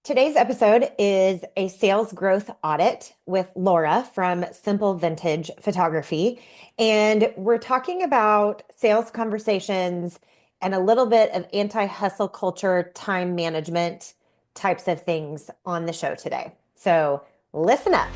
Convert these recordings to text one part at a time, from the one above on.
Today's episode is a sales growth audit with Laura from Simple Vintage Photography. And we're talking about sales conversations and a little bit of anti-hustle culture, time management types of things on the show today. So listen up.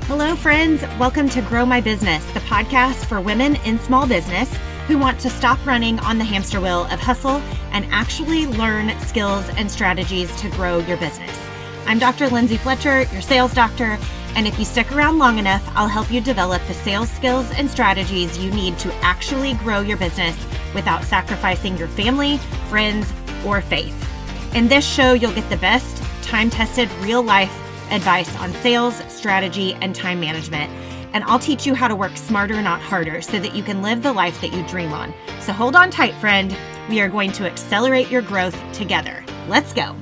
Hello, friends. Welcome to Grow My Business, the podcast for women in small business who want to stop running on the hamster wheel of hustle and actually learn skills and strategies to grow your business. I'm Dr. Lindsay Fletcher, your sales doctor, and if you stick around long enough, I'll help you develop the sales skills and strategies you need to actually grow your business without sacrificing your family, friends, or faith. In this show, you'll get the best, time-tested, real-life advice on sales, strategy, and time management. And I'll teach you how to work smarter, not harder, so that you can live the life that you dream on. So hold on tight, friend. We are going to accelerate your growth together. Let's go.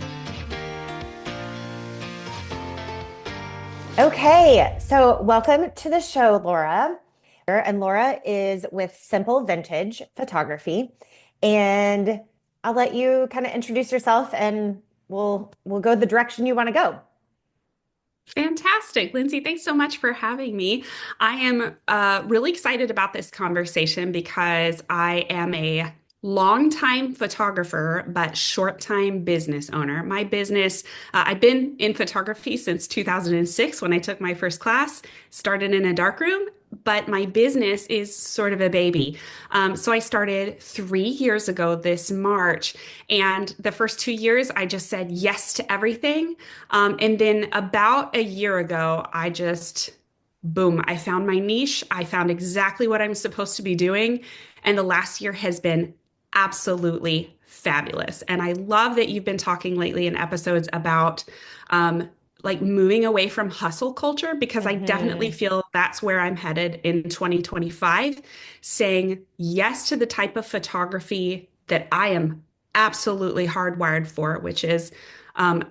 Okay, so welcome to the show, Laura. And Laura is with Simple Vintage Photography. And I'll let you kind of introduce yourself and we'll go the direction you want to go. Fantastic. Lindsay, thanks so much for having me. I am really excited about this conversation because I am a longtime photographer, but short-time business owner. My business, I've been in photography since 2006 when I took my first class, started in a darkroom, but my business is sort of a baby. So I started 3 years ago this March, and the first 2 years I just said yes to everything. And then about a year ago, boom, I found my niche. I found exactly what I'm supposed to be doing. And the last year has been absolutely fabulous. And I love that you've been talking lately in episodes about like moving away from hustle culture, because I definitely feel that's where I'm headed in 2025, saying yes to the type of photography that I am absolutely hardwired for, which is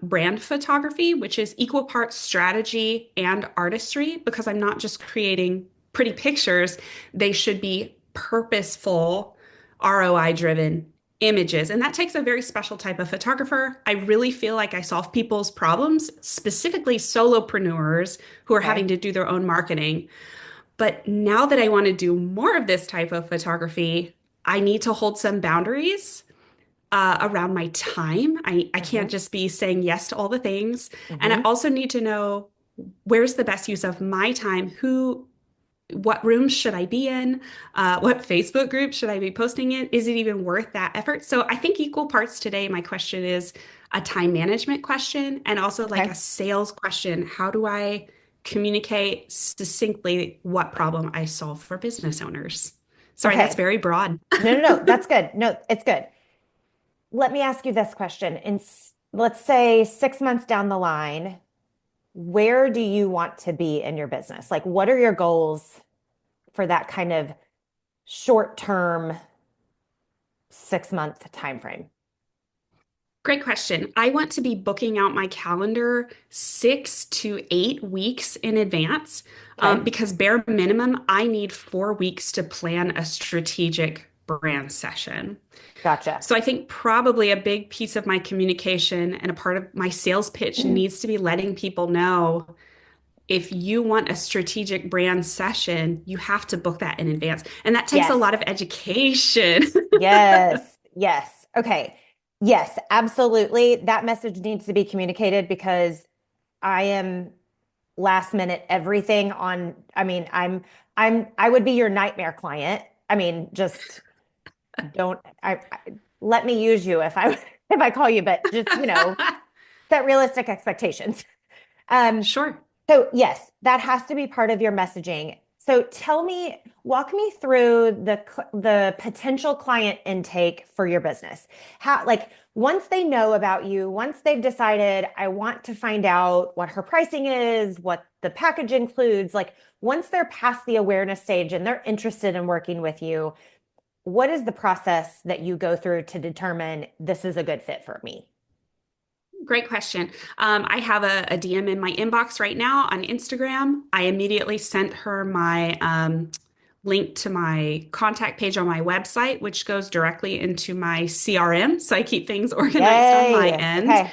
brand photography, which is equal parts strategy and artistry, because I'm not just creating pretty pictures. They should be purposeful, ROI driven images. And that takes a very special type of photographer. I really feel like I solve people's problems, specifically solopreneurs who are having Okay. to do their own marketing. But now that I want to do more of this type of photography, I need to hold some boundaries around my time. I can't hmm just be saying yes to all the things. And I hmm also need to know where's the best use of my time, what rooms should I be in? What Facebook groups should I be posting in? Is it even worth that effort? So I think equal parts today, my question is a time management question and also like a Okay. sales question. How do I communicate succinctly what problem I solve for business owners? Sorry, that's Okay. very broad. No. That's good. No, it's good. Let me ask you this question. Let's say 6 months down the line, where do you want to be in your business? Like, what are your goals for that kind of short-term 6 month time frame? Great question. I want to be booking out my calendar 6 to 8 weeks in advance, Okay. because bare minimum, I need 4 weeks to plan a strategic brand session. Gotcha. So I think probably a big piece of my communication and a part of my sales pitch needs to be letting people know, if you want a strategic brand session, you have to book that in advance. And that takes a Yes. lot of education. Yes. Yes. Okay. Yes, absolutely. That message needs to be communicated because I am last minute everything on, I would be your nightmare client. I mean, just don't, let me use you if I, if I call you, but just, set realistic expectations. Um, Sure. so yes, that has to be part of your messaging. So walk me through the potential client intake for your business. How, like, once they know about you, once they've decided, I want to find out what her pricing is, what the package includes, like once they're past the awareness stage and they're interested in working with you, what is the process that you go through to determine this is a good fit for me? Great question. I have a DM in my inbox right now on Instagram. I immediately sent her my link to my contact page on my website, which goes directly into my CRM. So I keep things organized on my Yay. end. Okay.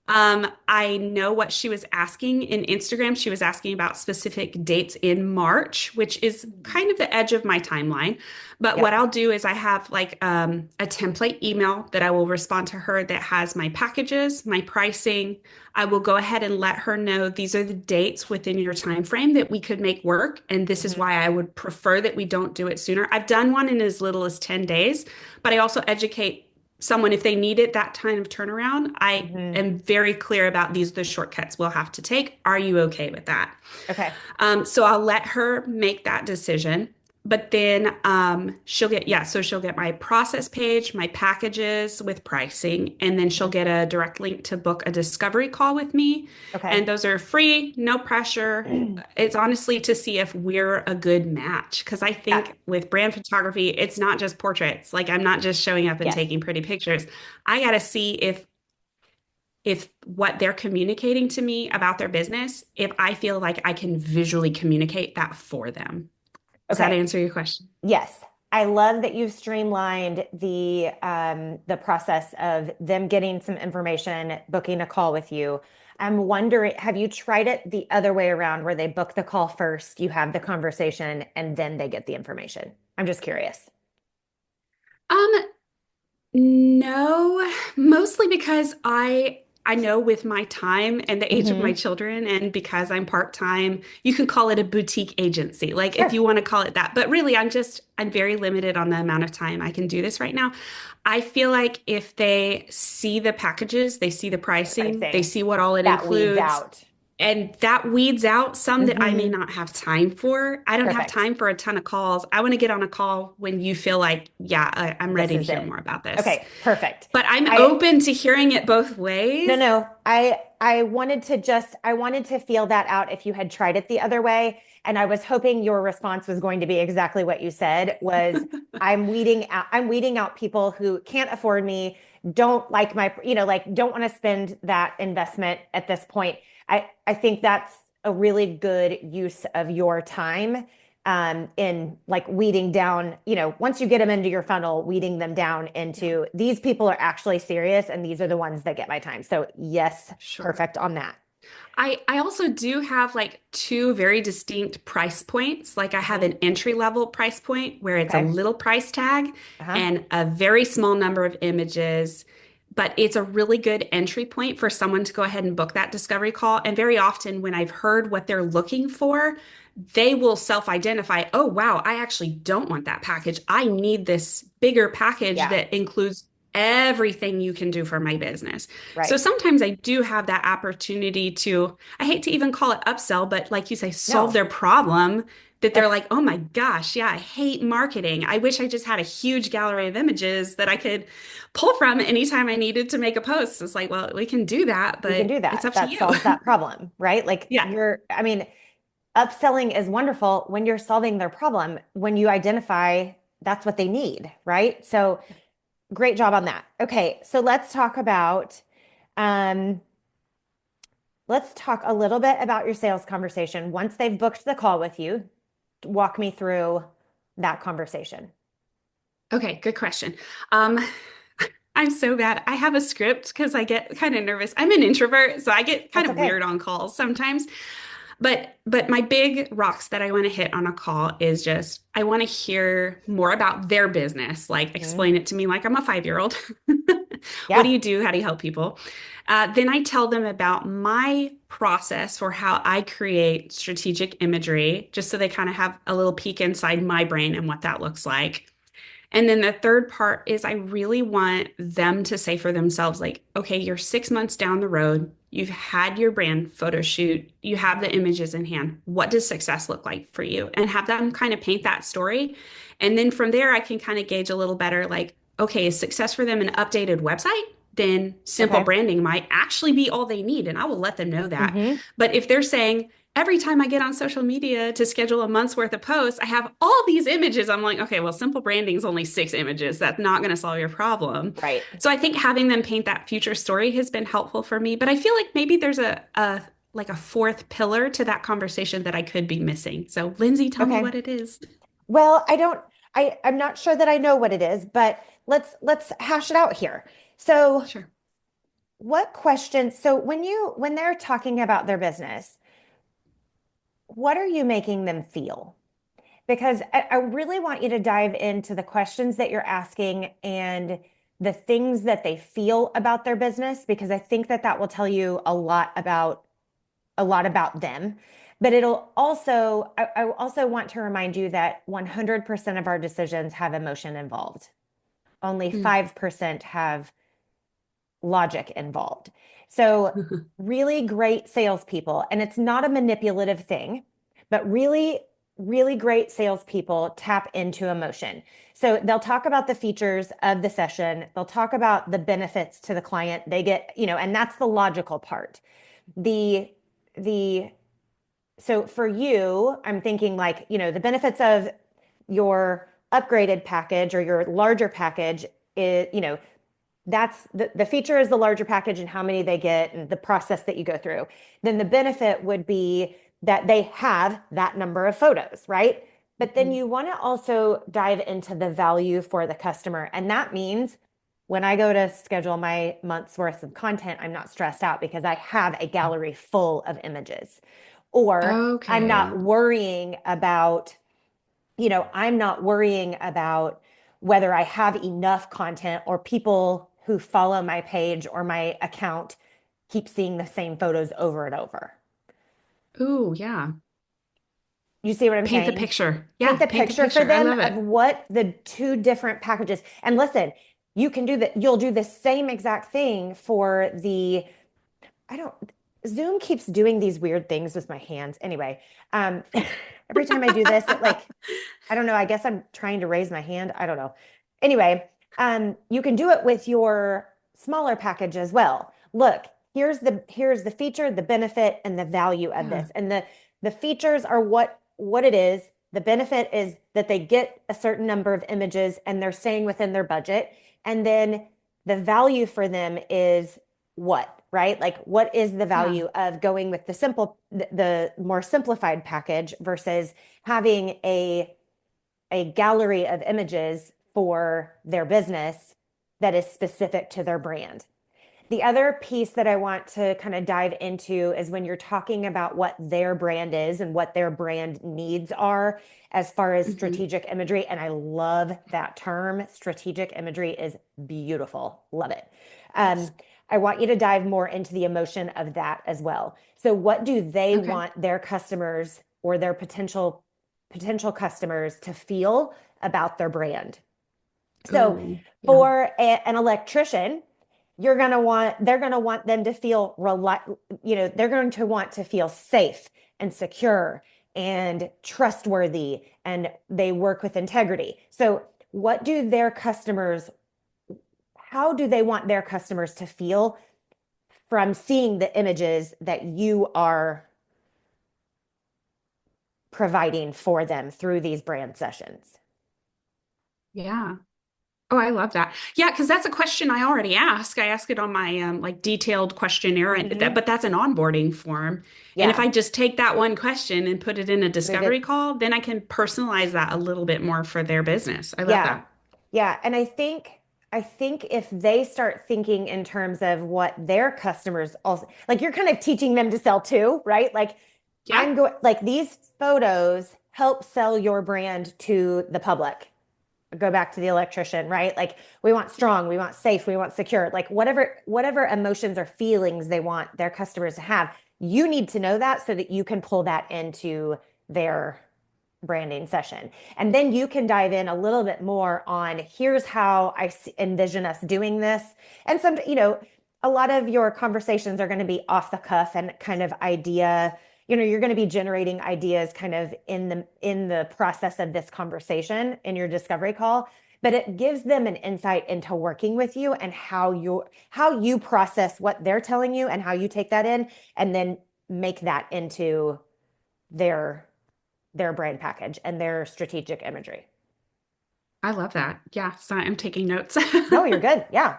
I know what she was asking in Instagram. She was asking about specific dates in March, which is kind of the edge of my timeline. But what Yep. I'll do is I have like a template email that I will respond to her that has my packages, my pricing. I will go ahead and let her know these are the dates within your time frame that we could make work, and this is Hmm. why I would prefer that we don't do it sooner. I've done one in as little as 10 days, but I also educate someone if they need it that time of turnaround. I Hmm. am very clear about these are the shortcuts we'll have to take. Are you okay with that? Okay. So I'll let her make that decision. But then she'll get, yeah, so she'll get my process page, my packages with pricing, and then she'll Mhm. get a direct link to book a discovery call with me. And Okay. those are free, no pressure. It's honestly to see if we're a good match. Because I Yeah. think with brand photography, it's not just portraits. Like I'm not just showing up and Yes. taking pretty pictures. I got to see if what they're communicating to me about their business, if I feel like I can visually communicate that for them. Does that Okay. answer your question? Yes. I love that you've streamlined the process of them getting some information, booking a call with you. I'm wondering, have you tried it the other way around where they book the call first, you have the conversation, and then they get the information? I'm just curious. Um, No, mostly because I know with my time and the age of my Hmm. children and because I'm part-time, you can call it a boutique agency. Like if you Sure. want to call it that. But really I'm very limited on the amount of time I can do this right now. I feel like if they see the packages, they see the pricing, they Pricing see what all it that weeds includes, out. and that weeds out some that I may Hmm. not have time for. I don't have Perfect. time for a ton of calls. I want to get on a call when you feel like, yeah, I'm This ready to is hear it. more about this. Okay, perfect. But I'm I open to hearing it both No, ways. no. I wanted to feel that out if you had tried it the other way. And I was hoping your response was going to be exactly what you said was I'm weeding out people who can't afford me, don't like my, like don't want to spend that investment at this point. I think that's a really good use of your time in like weeding down, once you get them into your funnel, weeding them down Yeah, into these people are actually serious and these are the ones that get my time. So, yes, sure. perfect on that. I also do have like two very distinct price points. Like I have Hmm. an entry level price point where it's a Okay. little price tag Uh-huh. and a very small number of images, but it's a really good entry point for someone to go ahead and book that discovery call. And very often when I've heard what they're looking for, they will self-identify, oh wow, I actually don't want that package. I need this bigger package Yeah. that includes everything you can do for my business. So Right. sometimes I do have that opportunity to, I hate to even call it upsell, but like you say, solve No, their problem that they're that's like, oh my gosh, yeah, I hate marketing. I wish I just had a huge gallery of images that I could pull from anytime I needed to make a post. It's like, well, we can do that, we can but do it's that. up to That you. solves that problem, right? Like Yeah, I mean, upselling is wonderful when you're solving their problem, when you identify that's what they need, right? So, great job on that. Okay, so um let's talk a little bit about your sales conversation. Once they've booked the call with you, walk me through that conversation. okay, good question. Um, I'm so bad. I have a script because I get kind of nervous. I'm an introvert, so I get kind That's of weird okay. on calls sometimes. But my big rocks that I want to hit on a call is just I want to hear more about their business. Like Hmm. explain it to me like I'm a 5-year-old. What do Yeah. you do? How do you help people? Then I tell them about my process for how I create strategic imagery, just so they kind of have a little peek inside my brain and what that looks like. And then the third part is I really want them to say for themselves, like, okay, you're 6 months down the road. You've had your brand photo shoot. You have the images in hand. What does success look like for you? And have them kind of paint that story. And then from there, I can kind of gauge a little better, like, okay, is success for them an updated website? Then simple Okay. branding might actually be all they need. And I will let them know that. Hmm. But if they're saying, every time I get on social media to schedule a month's worth of posts, I have all these images. I'm like, okay, well, simple branding is only 6 images. That's not going to solve your problem. Right. So I think having them paint that future story has been helpful for me. But I feel like maybe there's a like a fourth pillar to that conversation that I could be missing. So Lindsay, tell me Okay. what it is. Well, I'm not sure that I know what it is, but let's hash it out here. So, Sure. what questions, so when they're talking about their business, what are you making them feel? Because I really want you to dive into the questions that you're asking and the things that they feel about their business, because I think that that will tell you a lot about them. But I also want to remind you that 100% of our decisions have emotion involved. Only Mm. 5% have logic involved. So, really great salespeople, and it's not a manipulative thing, but really, really great salespeople tap into emotion. So, they'll talk about the features of the session, they'll talk about the benefits to the client they get, and that's the logical part. The, the, so for you, I'm thinking like, the benefits of your upgraded package or your larger package is, that's the feature is the larger package and how many they get and the process that you go through. Then the benefit would be that they have that number of photos, right? But then Mhm. you want to also dive into the value for the customer. And that means when I go to schedule my month's worth of content, I'm not stressed out because I have a gallery full of images. Or I'm not Okay. worrying about I'm not worrying about whether I have enough content or people who follow my page or my account keep seeing the same photos over and over. Ooh, yeah. You see what I'm Paint the saying? picture. Paint Yeah, the paint the picture for picture. I them love of it. what the two different packages. And listen, you can do that. You'll do the same exact thing for the I don't, Zoom keeps doing these weird things with my hands. Anyway, um, every time I do this, I don't know, I guess I'm trying to raise my hand. I don't know. Anyway, you can do it with your smaller package as well. Look, here's the feature, the benefit, and the value of Yeah. this. And the features are what it is. The benefit is that they get a certain number of images and they're staying within their budget. And then the value for them is what, right? Like what is the Yeah. value of going with the more simplified package versus having a gallery of images for their business that is specific to their brand. The other piece that I want to kind of dive into is when you're talking about what their brand is and what their brand needs are as far as Hmm. strategic imagery. And I love that term. Strategic imagery is beautiful. Love it. Yes. Um, I want you to dive more into the emotion of that as well. So, what do they Okay. want their customers or their potential customers to feel about their brand? So Ooh, yeah. for an electrician, they're going to want them to feel they're going to want to feel safe and secure and trustworthy and they work with integrity. So what do their customers how do they want their customers to feel from seeing the images that you are providing for them through these brand sessions? Yeah. Oh, I love that. Yeah, because that's a question I already ask. I ask it on my like detailed questionnaire, and Hmm. but that's an onboarding form. And if Yeah, I just take that one question and put it in a move discovery it. call, then I can personalize that a little bit more for their business. I love Yeah. that. Yeah. And I think if they start thinking in terms of what their customers also like you're kind of teaching them to sell too, right? Like Yeah. like these photos help sell your brand to the public. Go back to the electrician, right? Like we want strong, we want safe, we want secure, like whatever emotions or feelings they want their customers to have. You need to know that so that you can pull that into their branding session. And then you can dive in a little bit more on here's how I envision us doing this. And a lot of your conversations are going to be off the cuff and kind of you're going to be generating ideas kind of in the process of this conversation in your discovery call, but it gives them an insight into working with you and how you process what they're telling you and how you take that in and then make that into their their brand package and their strategic imagery. I love that. Yeah. So I'm taking notes. No, you're good. Yeah.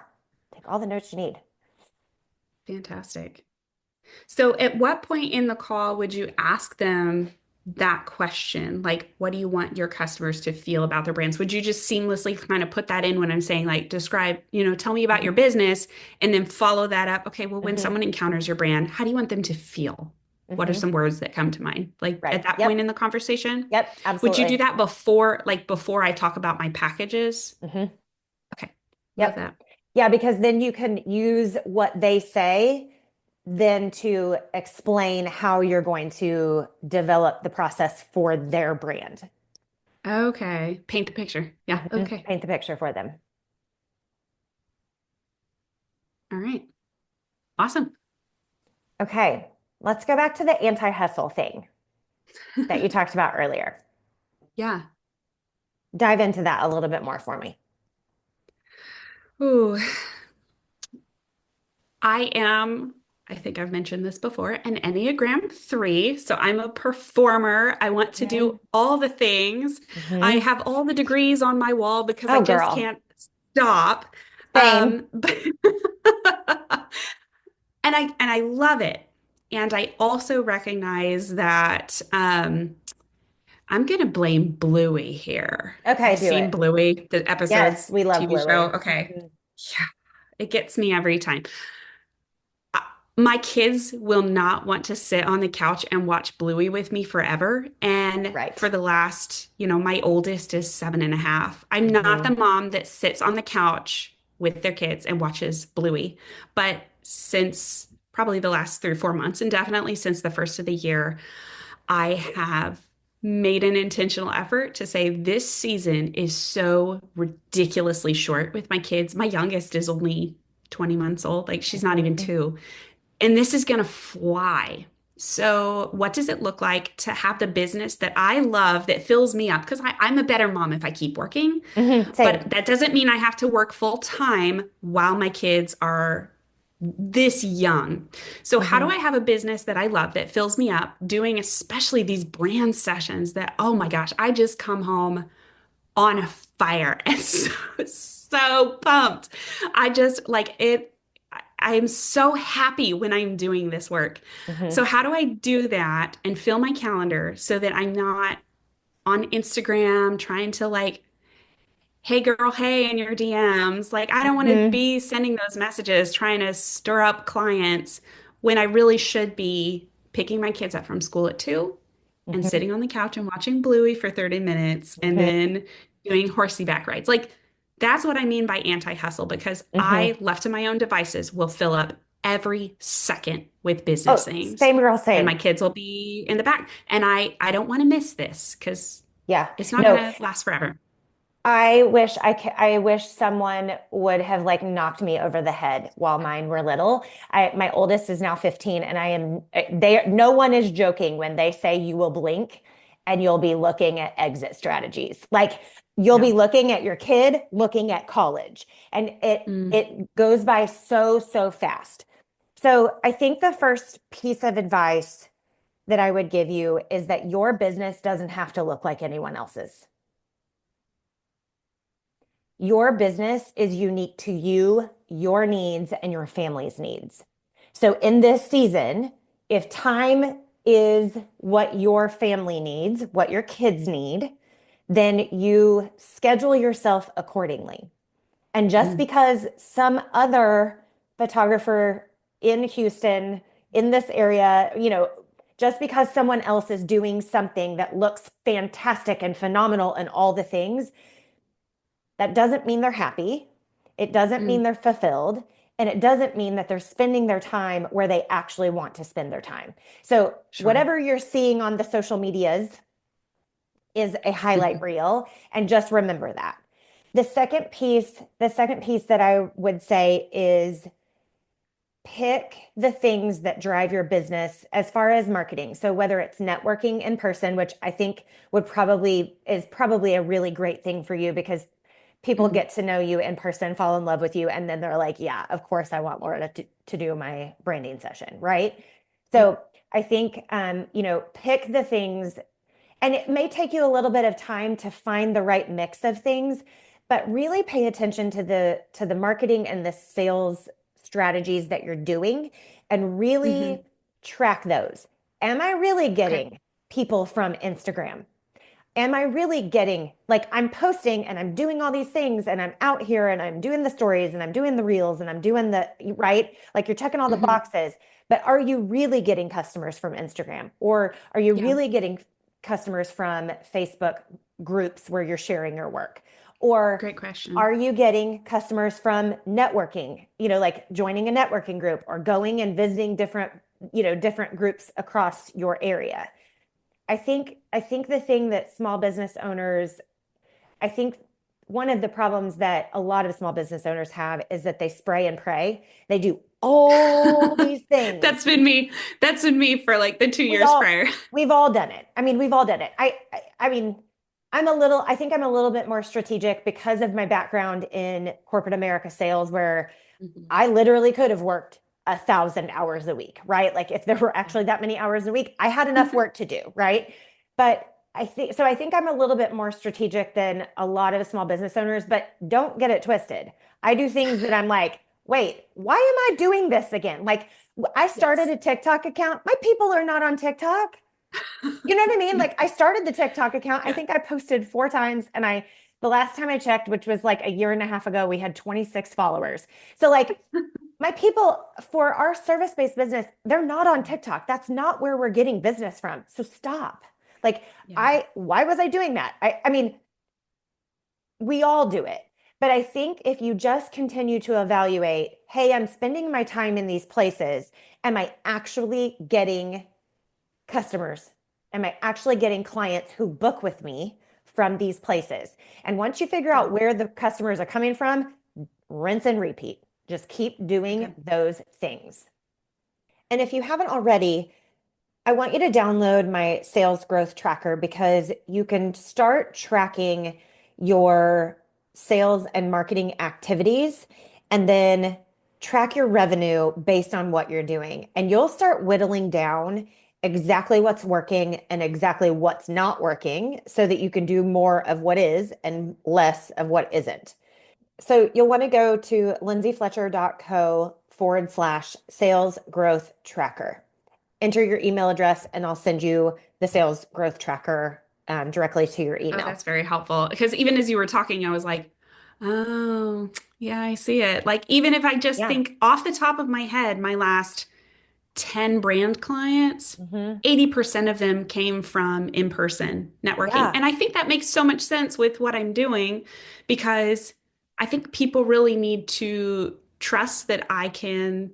Take all the notes you need. Fantastic. So at what point in the call would you ask them? that question, like, what do you want your customers to feel about their brands? Would you just seamlessly kind of put that in when I'm saying, like, describe, tell me about your Hmm. business and then follow that up? Okay, well, when Hmm. someone encounters your brand, how do you want them to feel? What are Hmm. some words that come to mind? Like at Right. that point in Yep. the conversation? Yep. Would you do Absolutely. that before I talk about my packages? Hmm. Okay, love Yep. that. Yeah, because then you can use what they say then to explain how you're going to develop the process for their brand. Okay, paint the picture. Yeah, okay. Paint the picture for them. All right. Awesome. Okay, let's go back to the anti-hustle thing that you talked about earlier. Yeah. Dive into that a little bit more for me. Ooh, I think I've mentioned this before, an Enneagram 3. So I'm a performer. I want to Hmm. do all the things. I Hmm. have all the degrees on my wall because I Oh, just girl. can't stop. Same. But and I love it. And I also recognize that I'm gonna blame Bluey here. Have Okay, you do seen it. Bluey, the Yes, episodes, we love TV show? Bluey. Okay. Mhm. Yeah, it gets me every time. Uh, My kids will not want to sit on the couch and watch Bluey with me forever. And Right. for the last, my oldest is 7.5. I'm not the Hmm. mom that sits on the couch with their kids and watches Bluey. But since probably the last 3 or 4 months, and definitely since the first of the year, I have made an intentional effort to say this season is so ridiculously short with my kids. My youngest is only 20 months old, like she's not even Hmm. 2. And this is going to fly. So, what does it look like to have the business that I love that fills me up? Because I'm a better mom if I keep working, Hmm. but Same. that doesn't mean I have to work full time while my kids are this young. So, how do Hmm. I have a business that I love that fills me up, doing especially these brand sessions that, oh my gosh, I just come home on fire and so pumped. I just like it. I'm so happy when I'm doing this work. Hmm. So, how do I do that and fill my calendar so that I'm not on Instagram trying to like hey girl, hey in your DMs. Like, I don't want to Hmm. be sending those messages trying to stir up clients when I really should be picking my kids up from school at 2 and Hmm. sitting on the couch and watching Bluey for 30 minutes and Hmm. then doing horsey back rides. Like, that's what I mean by anti-hustle because I, Hmm. left to my own devices, will fill up every second with business Oh, things. same girl, And my same. kids will be in the back. And I don't want to miss this because Yeah. it's not No, going to last forever. I wish someone would have like knocked me over the head while mine were little. My oldest is now 15 and I am no one is joking when they say you will blink and you'll be looking at exit strategies. Like you'll be Yeah. looking at your kid, looking at college, and Mm. it goes by so fast. So I think the first piece of advice that I would give you is that your business doesn't have to look like anyone else's. Your business is unique to you, your needs, and your family's needs. So, in this season, if time is what your family needs, what your kids need, then you schedule yourself accordingly. And just Mm. because some other photographer in Houston, in this area, just because someone else is doing something that looks fantastic and phenomenal and all the things, that doesn't mean they're happy. It doesn't mean Mm. they're fulfilled. And it doesn't mean that they're spending their time where they actually want to spend their time. So, Sure. whatever you're seeing on the social medias is a highlight Mhm. reel. And just remember that. The second piece that I would say is pick the things that drive your business as far as marketing. So whether it's networking in person, which I think is probably a really great thing for you because people Mm. get to know you in person, fall in love with you, and then they're like, yeah, of course I want Laura to do my branding session, right? Yep. So I think pick the things, and it may take you a little bit of time to find the right mix of things, but really pay attention to the marketing and the sales strategies that you're doing and Hmm. really track those. Am I really Okay. getting people from Instagram? Am I really getting, like, I'm posting and I'm doing all these things and I'm out here and I'm doing the stories and I'm doing the reels and I'm doing the, right? Like, you're checking all the Hmm. boxes, but are you really getting customers from Instagram? Or are you Yeah. really getting customers from Facebook groups where you're sharing your work? Or Great question. are you getting customers from networking, like joining a networking group or going and visiting different groups across your area? I think the thing that small business owners, I think one of the problems that a lot of small business owners have is that they spray and pray. They do all these things. That's been me. That's been me for like the two We years all prior. we've all done it. I mean, we've all done it. I mean, I think I'm a little bit more strategic because of my background in corporate America sales, where Mhm. I literally could have worked 1,000 hours a week, right? Like, if there were actually that many hours a week, I had enough work to do, right? But I think I'm a little bit more strategic than a lot of small business owners, but don't get it twisted. I do things that I'm like, wait, why am I doing this again? Like, I started Yes. a TikTok account. My people are not on TikTok. You know what I mean? Like, I started the TikTok account. I Yeah. think I posted 4 times, and the last time I checked, which was like a year and a half ago, we had 26 followers. So, like, my people for our service-based business, they're not on TikTok. That's not where we're getting business from. So stop. Like, Yeah. why was I doing that? I mean, we all do it. But I think if you just continue to evaluate, hey, I'm spending my time in these places. Am I actually getting customers? Am I actually getting clients who book with me from these places? And once you figure Yeah. out where the customers are coming from, rinse and repeat. Just keep Very doing good. those things. And if you haven't already, I want you to download my sales growth tracker, because you can start tracking your sales and marketing activities and then track your revenue based on what you're doing. And you'll start whittling down exactly what's working and exactly what's not working so that you can do more of what is and less of what isn't. So you'll want to go to lindsayfletcher.co/, sales growth tracker. Enter your email address and I'll send you the sales growth tracker directly to your Oh, email. that's very helpful. Because even as you were talking, I was like, oh, yeah, I see it. Like, even if I just Yeah. think off the top of my head, my last 10 brand clients, Hmm. 80% of them came from in-person networking. Yeah. And I think that makes so much sense with what I'm doing because I think people really need to trust that I can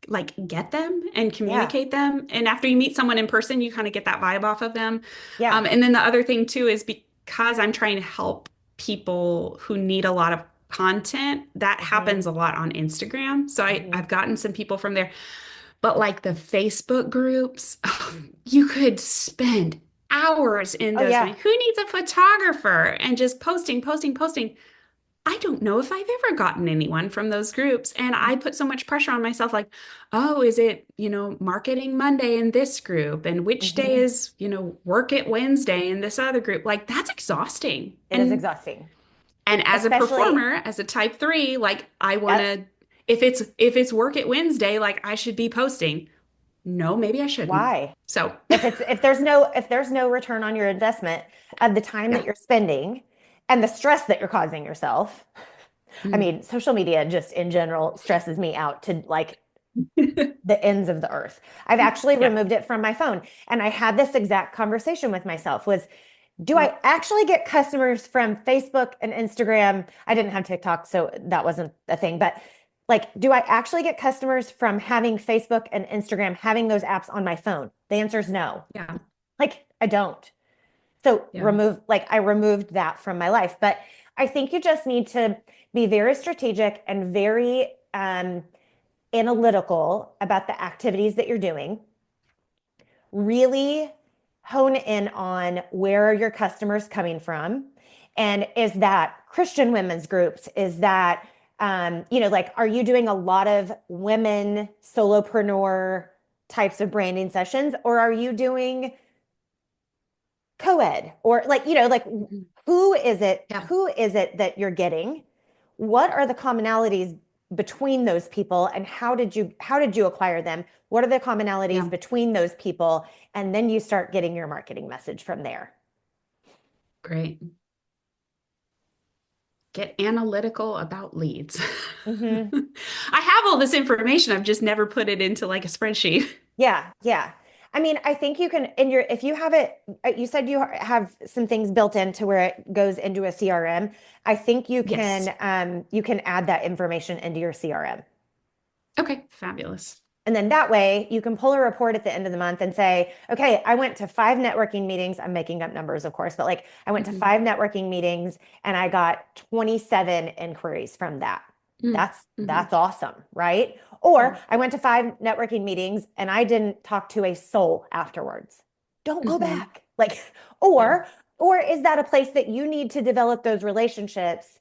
like get them and Yeah. communicate them. And after you meet someone in person, you kind of get that vibe off of them. Yeah. And then the other thing too is because I'm trying to help people who need a lot of content, that happens Hmm. a lot on Instagram. So Hmm. I've gotten some people from there. But like the Facebook groups, you could spend hours in Oh, those yeah. going, who needs a photographer? And just posting, posting, posting. I don't know if I've ever gotten anyone from those groups. And I put so much pressure on myself, like, oh, is it, Marketing Monday in this group? And which day Hmm. is, Work It Wednesday in this other group? Like, that's exhausting. It is exhausting, And as a especially, performer, as a type three, like I want yep. to, if it's Work It Wednesday, like I should be posting. No, maybe I shouldn't. Why? So, If there's no return on your investment of the time that yeah. you're spending and the stress that you're causing yourself. I Mm. mean, social media just in general stresses me out to, like, the ends of the earth. I've actually Yeah. removed it from my phone. And I had this exact conversation with myself, was, do Mm. I actually get customers from Facebook and Instagram? I didn't have TikTok, so that wasn't a thing. But, like, do I actually get customers from having Facebook and Instagram, having those apps on my phone? The answer is no. Yeah. Like, I don't. So Yeah. I removed that from my life. But I think you just need to be very strategic and very analytical about the activities that you're doing. Really hone in on where are your customers coming from. And is that Christian women's groups? Is that, like, are you doing a lot of women solopreneur types of branding sessions? Or are you doing co-ed? Or, like, Mhm. who is it? Yeah. Who is it that you're getting? What are the commonalities between those people, and how did you acquire them? What are the commonalities Yeah, between those people? And then you start getting your marketing message from there. great. Get analytical about leads. Hmm. I have all this information. I've just never put it into like a spreadsheet. Yeah, yeah. I mean, I think you can in your if you have it, you said you have some things built into where it goes into a CRM. I think Yes. you can add that information into your CRM. Okay, fabulous. And then that way you can pull a report at the end of the month and say, okay, I went to 5 networking meetings. I'm making up numbers, of course, but like I went to Hmm 5 networking meetings and I got 27 inquiries from that. mm That's hmm awesome, right? Yeah. Or I went to 5 networking meetings and I didn't talk to a soul afterwards. Don't go hmm back. Like, Yeah. or is that a place that you need to develop those relationships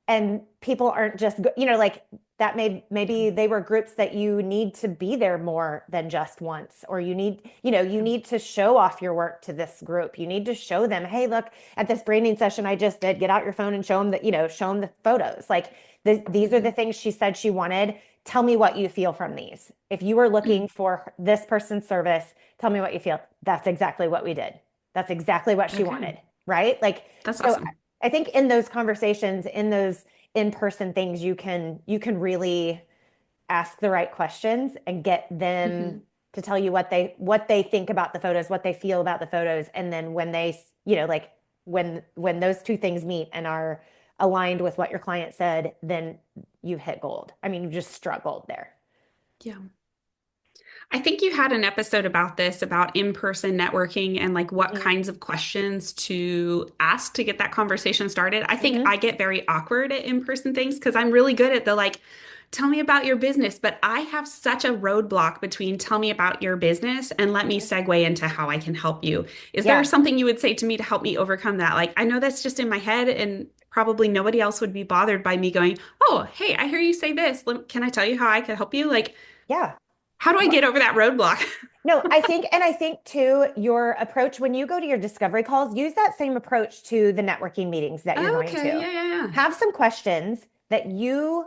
and people aren't just, like that maybe Yeah. they were groups that you need to be there more than just once, or you Yeah. need to show off your work to this group. You need to show them, hey, look at this branding session I just did. Get out your phone and show them that, show them the photos. Like these are the hmm things she said she wanted. Tell me what you feel from these. If you were looking for this person's service, tell me what you feel. That's exactly what we did. That's exactly what she Okay. wanted, right? Like, That's so awesome. I think in those conversations, in those in-person things, you can really ask the right questions and get them Hmm to tell you what they think about the photos, what they feel about the photos, and then when they, like when those two things meet and are aligned with what your client said, then you've hit gold. I mean, you just struck gold there. Yeah. I think you had an episode about this, about in-person networking and like what Hmm. kinds of questions to ask to get that conversation started. I think Hmm. I get very awkward at in-person things because I'm really good at the like, tell me about your business, but I have such a roadblock between tell me about your business and let me Hmm. segue into how I can help you. Is there Yeah. something you would say to me to help me overcome that? Like, I know that's just in my head and probably nobody else would be bothered by me going, oh, hey, I hear you say this. Can I tell you how I can help you? Like, Yeah. how do I get over that roadblock? No, I think too, your approach when you go to your discovery calls, use that same approach to the networking meetings that you're going Okay, to. yeah, yeah, yeah. Have some questions that you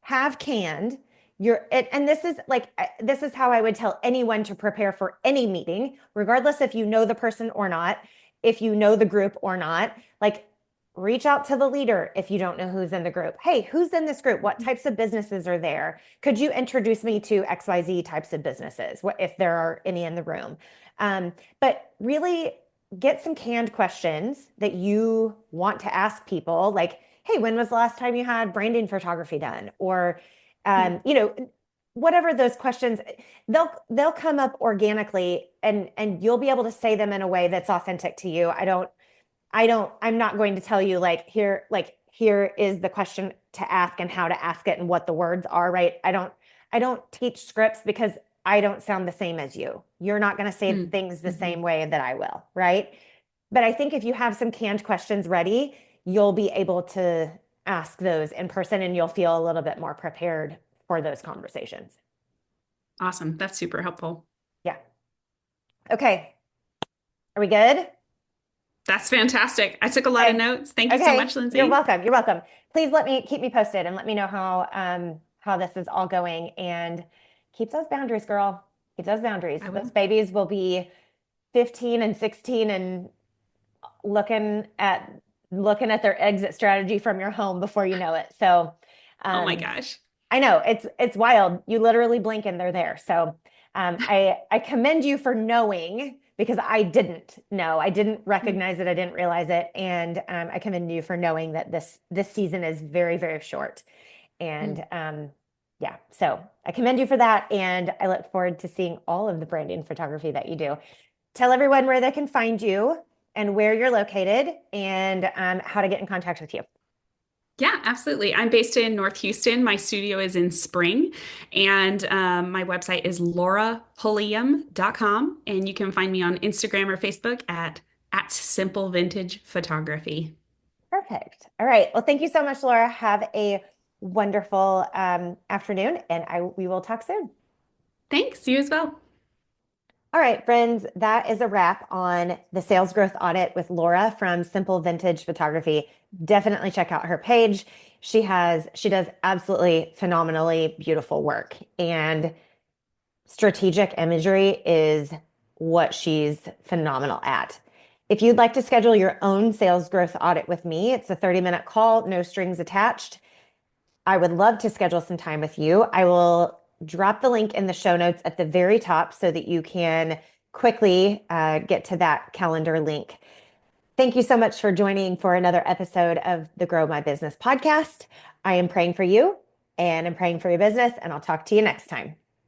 have canned. And this is like, this is how I would tell anyone to prepare for any meeting, regardless if you know the person or not, if you know the group or not. Like, reach out to the leader if you don't know who's in the group. Hey, who's in this group? What types of businesses are there? Could you introduce me to XYZ types of businesses, what if there are any in the room? But really get some canned questions that you want to ask people, like, hey, when was the last time you had branding photography done? Or, Mm, whatever those questions, they'll come up organically, and you'll be able to say them in a way that's authentic to you. I'm not going to tell you here is the question to ask and how to ask it and what the words are, right? I don't teach scripts because I don't sound the same as you. You're not going to say mm, things the mhm. same way that I will, right? But I think if you have some canned questions ready, you'll be able to ask those in person and you'll feel a little bit more prepared for those conversations. Awesome. That's super helpful. Yeah. Okay. Are we good? That's fantastic. I took a lot of Okay. notes. Thank you so Okay. much, You're Lindsay. welcome. You're welcome. Please keep me posted and let me know how this is all going, and keep those boundaries, girl. Keep those boundaries. I Those will. babies will be 15 and 16 and looking at looking at their exit strategy from your home before you know it. So Oh my um gosh. I know it's wild. You literally blink and they're there. So I commend you for knowing, because I didn't know. I didn't Mm, recognize it. I didn't realize it. And I commend you for knowing that this season is very, very short. mm. And yeah, so I commend you for that. And I look forward to seeing all of the branding photography that you do. Tell everyone where they can find you and where you're located, and how to get in contact with you. Yeah, absolutely. I'm based in North Houston. My studio is in Spring, and my website is laurapulliam.com. And you can find me on Instagram or Facebook at Simple Vintage Photography. Perfect. All right. Well, thank you so much, Laura. Have a wonderful afternoon, and we will talk soon. Thanks. You as well. All right, friends, that is a wrap on the sales growth audit with Laura from Simple Vintage Photography. Definitely check out her page. She does absolutely phenomenally beautiful work, and strategic imagery is what she's phenomenal at. If you'd like to schedule your own sales growth audit with me, it's a 30-minute call, no strings attached. I would love to schedule some time with you. I will drop the link in the show notes at the very top so that you can quickly get to that calendar link. Thank you so much for joining for another episode of the Grow My Business podcast. I am praying for you and I'm praying for your business, and I'll talk to you next time.